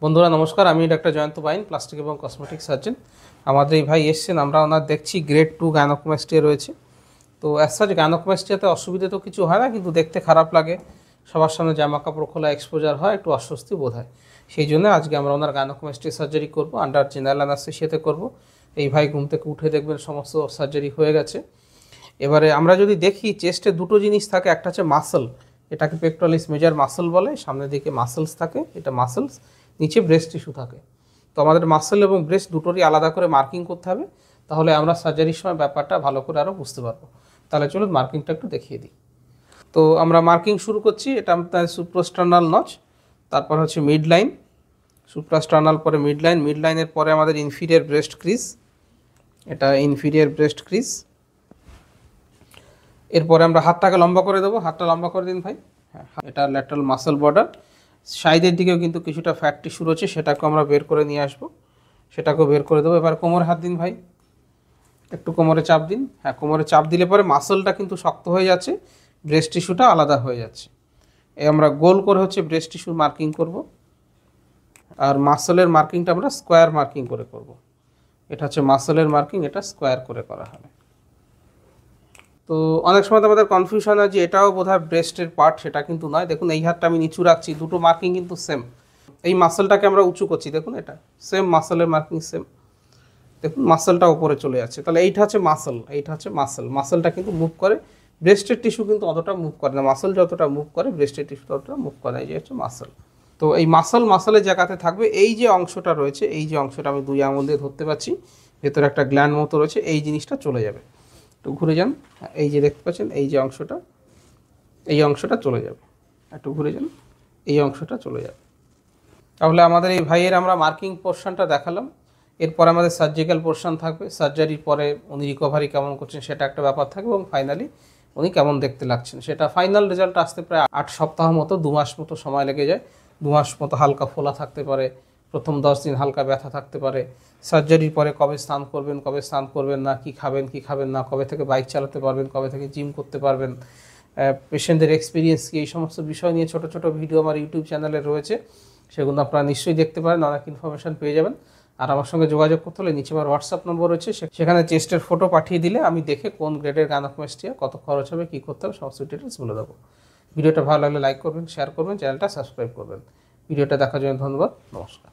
বন্ধুরা নমস্কার, আমি ডাক্তার জয়ন্ত বাইন, প্লাস্টিক এবং কসমেটিক সার্জন। আমাদের এই ভাই এসছেন, আমরা ওনার দেখছি গ্রেড 2 গাইনোকোমাস্টিয়া রয়েছে। তো অ্যাজ সাচ গাইনোকোমাস্টিয়াতে অসুবিধা তো কিছু হয় না, কিন্তু দেখতে খারাপ লাগে, সবার সামনে জামা কাপড় খোলা এক্সপোজার হয়, একটু অস্বস্তি বোধ হয়। সেই জন্য আজকে আমরা ওনার গাইনোকোমাস্টিয়া সার্জারি করব, আন্ডার জেনারেল অ্যানাস্থেসিয়াতে করব। এই ভাই ঘুম থেকে উঠে দেখবেন সমস্ত সার্জারি হয়ে গেছে। এবারে আমরা যদি দেখি চেস্টে দুটো জিনিস থাকে, একটা হচ্ছে মাসল, এটাকে পেক্টোরালিস মেজর মাসল বলে, সামনের দিকে মাসলস থাকে, এটা মাসলস, নিচে ব্রেস্ট টিস্যু থাকে। তো আমাদের মাসল এবং ব্রেস্ট দুটোরই আলাদা করে মার্কিং করতে হবে, তাহলে আমরা সার্জারির সময় ব্যাপারটা ভালো করে আরও বুঝতে পারবো। তাহলে চলুন মার্কিংটা একটু দেখিয়ে দিই। তো আমরা মার্কিং শুরু করছি। এটা আমাদের সুপ্রাস্টার্নাল নচ, তারপর হচ্ছে মিড লাইন, সুপ্রাস্টার্নাল পরে মিড লাইন, মিড লাইনের পরে আমাদের ইনফিরিয়র ব্রেস্ট ক্রিজ, এটা ইনফিরিয়র ব্রেস্ট ক্রিজ। এরপরে আমরা হাতটাকে লম্বা করে দেবো, হাতটা লম্বা করে দিন ভাই। হ্যাঁ, এটা ল্যাটারাল মাসল বর্ডার, সাইডের দিকেও কিন্তু কিছুটা ফ্যাট টিস্যু রয়েছে, সেটাকে আমরা বের করে নিয়ে আসবো, সেটাকেও বের করে দেবো। এবার কোমরে হাত দিন ভাই, একটু কোমরে চাপ দিন। হ্যাঁ, কোমরে চাপ দিলে পরে মাসলটা কিন্তু শক্ত হয়ে যাচ্ছে, ব্রেস্ট টিস্যুটা আলাদা হয়ে যাচ্ছে। আমরা গোল করে হচ্ছে ব্রেস্ট টিস্যুর মার্কিং করব, আর মাসলের মার্কিংটা আমরা স্কোয়ার মার্কিং করে করব। এটা হচ্ছে মাসলের মার্কিং, এটা স্কোয়ার করে করা হবে। তো অনেক সময় তো আমাদের কনফিউশন হয় যে এটাও বোধহয় ব্রেস্টের পার্ট, সেটা কিন্তু নয়। দেখুন এই হাতটা আমি নিচু রাখছি, দুটো মার্কিং কিন্তু সেম। এই মাসলটাকে আমরা উঁচু করছি, দেখুন এটা সেম মাসলের মার্কিং সেম। দেখুন মাসলটা উপরে চলে যাচ্ছে, তাহলে এইটা হচ্ছে মাসল, এইটা হচ্ছে মাসল। মাসলটা কিন্তু মুভ করে, ব্রেস্টের টিস্যু কিন্তু অতটা মুভ করে না। মাসল যতটা মুভ করে ব্রেস্টের টিস্যু ততটা মুভ করে না, এই যে হচ্ছে মাসল। তো এই মাসলের জায়গাতে থাকবে এই যে অংশটা রয়েছে, এই যে অংশটা আমি দুই আঙুল দিয়ে ধরতে পারছি, ভেতরে একটা গ্ল্যান্ড মতো রয়েছে, এই জিনিসটা চলে যাবে। একটু ঘুরে যান, এই যে দেখতে পাচ্ছেন এই যে অংশটা, এই অংশটা চলে যাবে। একটু ঘুরে যান, এই অংশটা চলে যাবে। তাহলে আমাদের এই ভাইয়ের আমরা মার্কিং পোর্শনটা দেখালাম। এরপর আমাদের সার্জিক্যাল পোর্শন থাকবে। সার্জারির পরে উনি রিকভারি কেমন করছেন সেটা একটা ব্যাপার থাকবে, এবং ফাইনালি উনি কেমন দেখতে লাগছেন সেটা। ফাইনাল রেজাল্ট আসতে প্রায় 8 সপ্তাহ মতো, 2 মাস মতো সময় লেগে যায়। 2 মাস মতো হালকা ফোলা থাকতে পারে, প্রথম 10 দিন হালকা ব্যথা থাকতে পারে। সার্জারির পরে কবে স্নান করবেন, কবে স্নান করবেন না, কি খাবেন কি খাবেন না, কবে থেকে বাইক চালাতে পারবেন, কবে থেকে জিম করতে পারবেন, পেশেন্টদের এক্সপিরিয়েন্স কি, এই সমস্ত বিষয় নিয়ে ছোটো ছোটো ভিডিও আমার ইউটিউব চ্যানেলে রয়েছে, সেগুলো আপনারা নিশ্চয়ই দেখতে পারেন, অনেক ইনফরমেশান পেয়ে যাবেন। আর আমার সঙ্গে যোগাযোগ করতে হলে নিচে আমার হোয়াটসঅ্যাপ নম্বর রয়েছে, সেখানে চেস্টের ফটো পাঠিয়ে দিলে আমি দেখে কোন গ্রেডের গাইনোকোমাস্টিয়া, কত খরচ হবে, কী করতে হবে, সমস্ত ডিটেলস বলে দেবো। ভিডিওটা ভালো লাগলে লাইক করবেন, শেয়ার করবেন, চ্যানেলটা সাবস্ক্রাইব করবেন। ভিডিওটা দেখার জন্য ধন্যবাদ, নমস্কার।